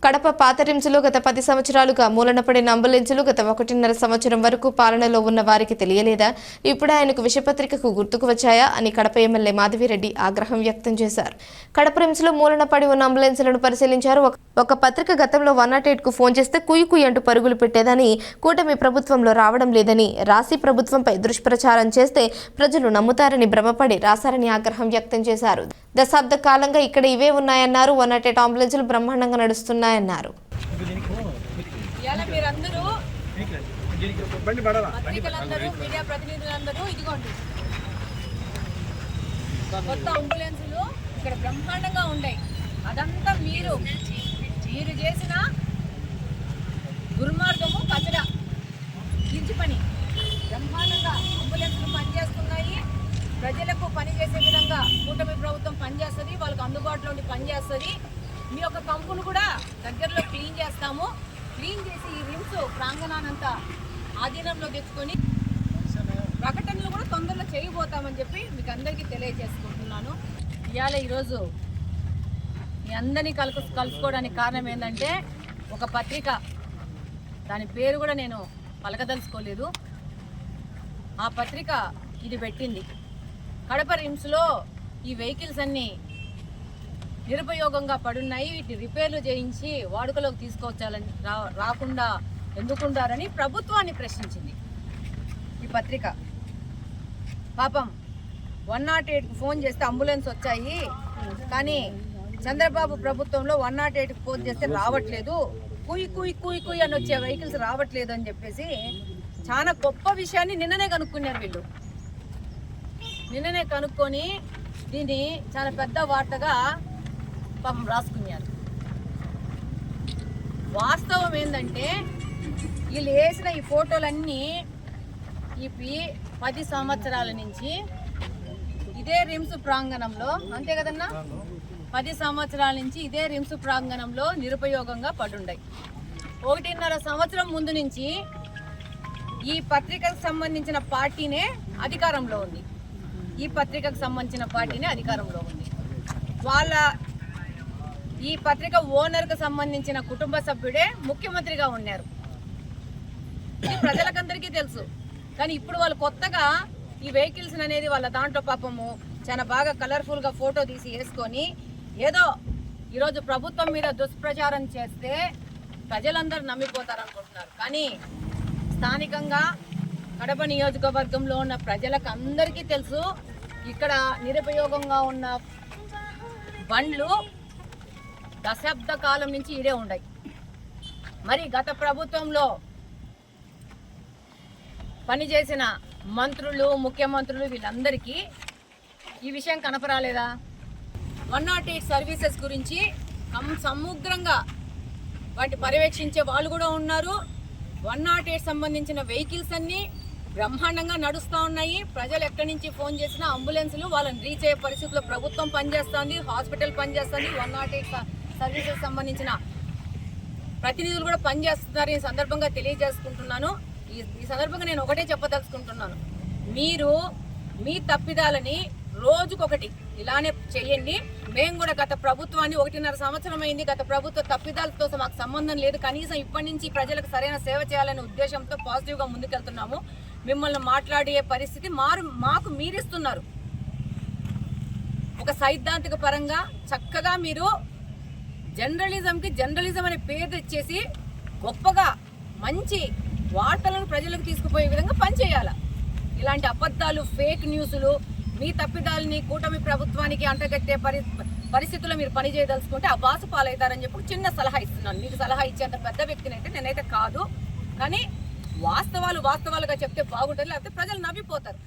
కడప పాత రిమ్స్లో గత 10 సంవత్సరాలుగా మూలనపడిన అంబులెన్సులు గత 1.5 సంవత్సరం వరకు పాలనలో ఉన్న వారికి తెలియలేదా? ఇప్పుడు ఆయనకు విషపత్రికకు గుర్తుకు వచ్చాయా అని కడప ఎమ్మెల్యే మాధవిరెడ్డి ఆగ్రహం వ్యక్తం చేశారు. కడప రిమ్స్లో మూలనపడి ఉన్న అంబులెన్సులను పరిశీలించారు. ఒక పత్రిక గతంలో 108కు ఫోన్ చేస్తే కుయ్యి అంటూ పరుగులు పెట్టేదని, కూటమి ప్రభుత్వంలో రావడం లేదని, రాసి ప్రభుత్వంపై దుష్ప్రచారం చేస్తే ప్రజలు నమ్ముతారని భ్రమపడి రాశారని ఆగ్రహం వ్యక్తం చేశారు. దశాబ్ద కాలంగా ఇక్కడ ఇవే ఉన్నాయన్నారు. 108 అంబులెన్సులు బ్రహ్మాండంగా నడుస్తున్నాయన్నారు. కొత్త అంబులెన్సులు ఇక్కడ బ్రహ్మాండంగా ఉన్నాయి. అదంతా మీరు చేసిన దుర్మార్గము, కచరా, గింజి పని. బ్రహ్మాండంగా అంబులెన్సులు పనిచేస్తున్నాయి. ప్రజలకు పని చేసే విధంగా కూటమి ప్రభుత్వం పనిచేస్తుంది, వాళ్ళకి అందుబాటులో ఉండి పనిచేస్తుంది. మీ యొక్క కంపును కూడా దగ్గరలో క్లీన్ చేస్తాము. క్లీన్ చేసి ఈ రిమ్స్ ప్రాంగణానంతా ఆధీనంలో తెచ్చుకొని ప్రకటనలు కూడా తొందరలో చేయబోతామని చెప్పి మీకు అందరికీ తెలియజేసుకుంటున్నాను. ఈరోజు మీ అందరినీ కలుసుకోవడానికి కారణం ఏంటంటే, ఒక పత్రిక, దాని పేరు కూడా నేను పలకదలుచుకోలేదు, ఆ పత్రిక ఇది పెట్టింది. కడప రిమ్స్లో ఈ వెహికల్స్ అన్నీ నిరుపయోగంగా పడున్నాయి, వీటిని రిపేర్లు చేయించి వాడుకలోకి తీసుకొచ్చాలని రాకుండా ఎందుకుంటారని ప్రభుత్వాన్ని ప్రశ్నించింది ఈ పత్రిక. పాపం 108కు ఫోన్ చేస్తే అంబులెన్స్ వచ్చాయి, కానీ చంద్రబాబు ప్రభుత్వంలో 108కు ఫోన్ చేస్తే రావట్లేదు, కుయ్ అని వచ్చే వెహికల్స్ రావట్లేదు అని చెప్పేసి చాలా గొప్ప విషయాన్ని నిన్ననే కనుక్కున్నారు వీళ్ళు. నిన్ననే కనుక్కొని దీన్ని చాలా పెద్ద వార్తగా పాపం రాసుకున్నారు. వాస్తవం ఏంటంటే, వీళ్ళు వేసిన ఈ ఫోటోలన్నీ ఈ 10 సంవత్సరాల నుంచి ఇదే రిమ్స్ ప్రాంగణంలో, అంతే కదన్నా, 10 సంవత్సరాల నుంచి ఇదే రిమ్స్ ప్రాంగణంలో నిరుపయోగంగా పడుండాయి. 1.5 సంవత్సరం ముందు నుంచి ఈ పత్రికకు సంబంధించిన పార్టీనే అధికారంలో ఉంది. ఈ పత్రికకు సంబంధించిన పార్టీనే అధికారంలో ఉంది. ఈ పత్రిక ఓనర్కు సంబంధించిన కుటుంబ సభ్యుడే ముఖ్యమంత్రిగా ఉన్నారు. ఇది ప్రజలకందరికీ తెలుసు. కానీ ఇప్పుడు వాళ్ళు కొత్తగా ఈ వెహికల్స్ అనేది వాళ్ళ దాంట్లో పాపము చాలా బాగా కలర్ఫుల్గా ఫోటో తీసి వేసుకొని ఏదో ఈరోజు ప్రభుత్వం మీద దుష్ప్రచారం చేస్తే ప్రజలందరూ నమ్మిపోతారనుకుంటున్నారు. కానీ స్థానికంగా కడప నియోజకవర్గంలో ఉన్న ప్రజలకు అందరికీ తెలుసు, ఇక్కడ నిరుపయోగంగా ఉన్న బండ్లు దశాబ్ద కాలం నుంచి ఇదే ఉన్నాయి. మరి గత ప్రభుత్వంలో పనిచేసిన మంత్రులు, ముఖ్యమంత్రులు, వీళ్ళందరికీ ఈ విషయం కనపరాలేదా? 108 సర్వీసెస్ గురించి సముద్రంగా వాటి పర్యవేక్షించే వాళ్ళు కూడా ఉన్నారు. 108 సంబంధించిన వెహికల్స్ అన్నీ బ్రహ్మాండంగా నడుస్తూ ఉన్నాయి. ప్రజలు ఎక్కడి నుంచి ఫోన్ చేసినా అంబులెన్సులు వాళ్ళని రీచ్ అయ్యే పరిస్థితుల్లో ప్రభుత్వం పనిచేస్తుంది, హాస్పిటల్ పనిచేస్తుంది, 108 సర్వీసెస్ సంబంధించిన ప్రతినిధులు కూడా పనిచేస్తున్నారు. ఈ సందర్భంగా తెలియజేసుకుంటున్నాను. ఈ సందర్భంగా నేను ఒకటే చెప్పదలుచుకుంటున్నాను, మీరు మీ తప్పిదాలని రోజుకొకటి ఇలానే చేయండి. మేము కూడా గత ప్రభుత్వాన్ని 1.5 సంవత్సరం అయింది, గత ప్రభుత్వ తప్పిదాలతో మాకు సంబంధం లేదు, కనీసం ఇప్పటి నుంచి ప్రజలకు సరైన సేవ చేయాలనే ఉద్దేశంతో పాజిటివ్గా ముందుకెళ్తున్నాము. మిమ్మల్ని మాట్లాడే పరిస్థితి మాకు మీరిస్తున్నారు. ఒక సైద్ధాంతిక పరంగా చక్కగా మీరు జర్నలిజంకి జర్నలిజం అనే పేరు ఇచ్చేసి గొప్పగా మంచి వార్తలను ప్రజలకు తీసుకుపోయే విధంగా పనిచేయాలి. ఇలాంటి అబద్ధాలు, ఫేక్ న్యూస్లు, మీ తప్పిదాలని కూటమి ప్రభుత్వానికి అంటగట్టే పరిస్థితుల్లో మీరు పనిచేయదలుచుకుంటే ఆ బాసు పాలవుతారని చెప్పి చిన్న సలహా ఇస్తున్నాను. మీకు సలహా ఇచ్చేంత పెద్ద వ్యక్తిని అయితే నేనైతే కాదు, కానీ వాస్తవాలుగా చెప్తే బాగుంటుంది, లేకపోతే ప్రజలు నవ్విపోతారు.